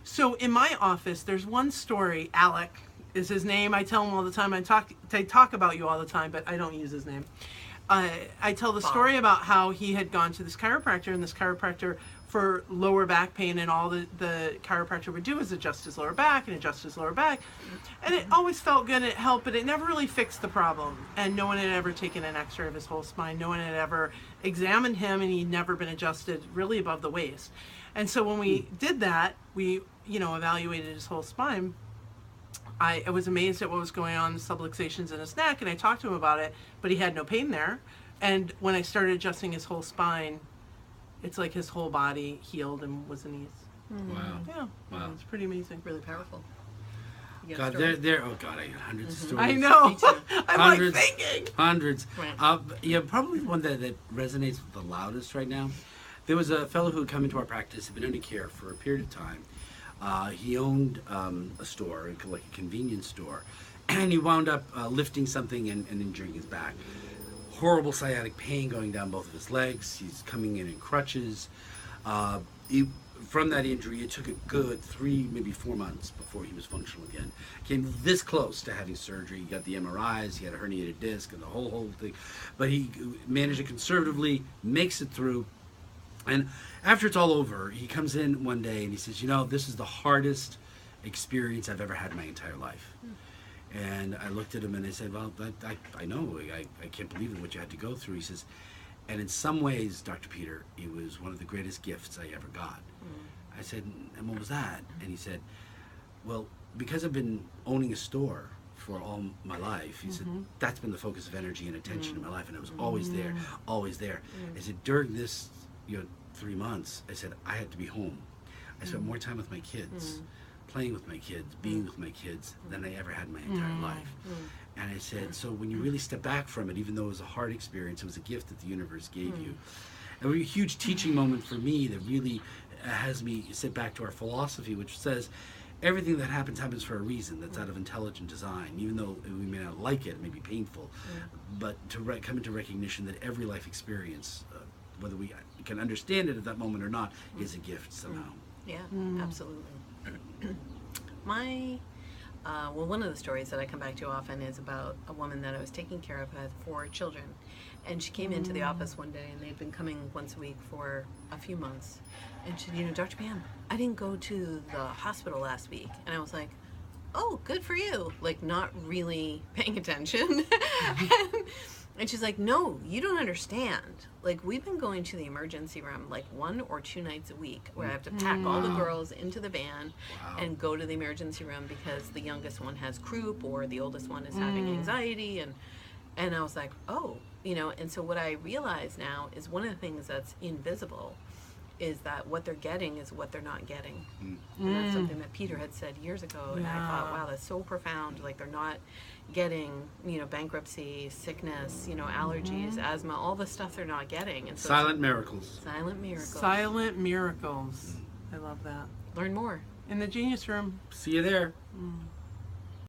So in my office, there's one story. Alec is his name. I tell him all the time. I talk about you all the time, but I don't use his name. I tell the story about how he had gone to this chiropractor, and this chiropractor, for lower back pain, and all the chiropractor would do is adjust his lower back and adjust his lower back. And it always felt good and it helped, but it never really fixed the problem. And no one had ever taken an x-ray of his whole spine. No one had ever examined him, and he'd never been adjusted really above the waist. And so when we did that, we, evaluated his whole spine. I was amazed at what was going on, the subluxations in his neck, and I talked to him about it, but he had no pain there. And when I started adjusting his whole spine, it's like his whole body healed and was at ease. Wow. Yeah. Wow. It's pretty amazing. Really powerful. God, there. Oh God, I got hundreds of stories. I know. Me too. I'm Hundreds. like thinking. Hundreds. Right. Probably one that resonates the loudest right now. There was a fellow who had come into our practice, had been under care for a period of time. He owned a store, like a convenience store, and he wound up lifting something and injuring his back. Horrible sciatic pain going down both of his legs. He's coming in crutches. From that injury, it took a good 3, maybe 4 months before he was functional again. Came this close to having surgery. He got the MRIs, he had a herniated disc, and the whole thing. But he managed it conservatively, makes it through. And after it's all over, he comes in one day and he says, this is the hardest experience I've ever had in my entire life. And I looked at him and I said, well, I know, I can't believe it, what you had to go through. He says, and in some ways, Dr. Peter, it was one of the greatest gifts I ever got. I said, and what was that? And he said, well, because I've been owning a store for all my life, he said, that's been the focus of energy and attention in my life, and it was always there, always there. I said, during this 3 months, I said, I had to be home. I spent more time with my kids, playing with my kids, being with my kids, than I ever had in my entire life. And I said, so when you really step back from it, even though it was a hard experience, it was a gift that the universe gave you. And it was a huge teaching moment for me that really has me sit back to our philosophy, which says everything that happens for a reason. That's out of intelligent design, even though we may not like it, it may be painful, but to come into recognition that every life experience, whether we can understand it at that moment or not, is a gift somehow. Yeah, absolutely. One of the stories that I come back to often is about a woman that I was taking care of, had 4 children. And she came into the office one day, and they'd been coming once a week for a few months. And she said, Dr. Pam, I didn't go to the hospital last week. And I was like, oh, good for you. Like, not really paying attention. And she's like, no, you don't understand. Like, we've been going to the emergency room like 1 or 2 nights a week, where I have to pack all the girls into the van and go to the emergency room because the youngest one has croup or the oldest one is having anxiety. And I was like, oh, and so what I realize now is one of the things that's invisible is that what they're getting is what they're not getting. And that's something that Peter had said years ago. And I thought, wow, that's so profound. Like, they're not getting, bankruptcy, sickness, allergies, asthma, all the stuff they're not getting. And so Silent miracles. Silent miracles. Silent miracles. I love that. Learn more in the Genius Room. See you there.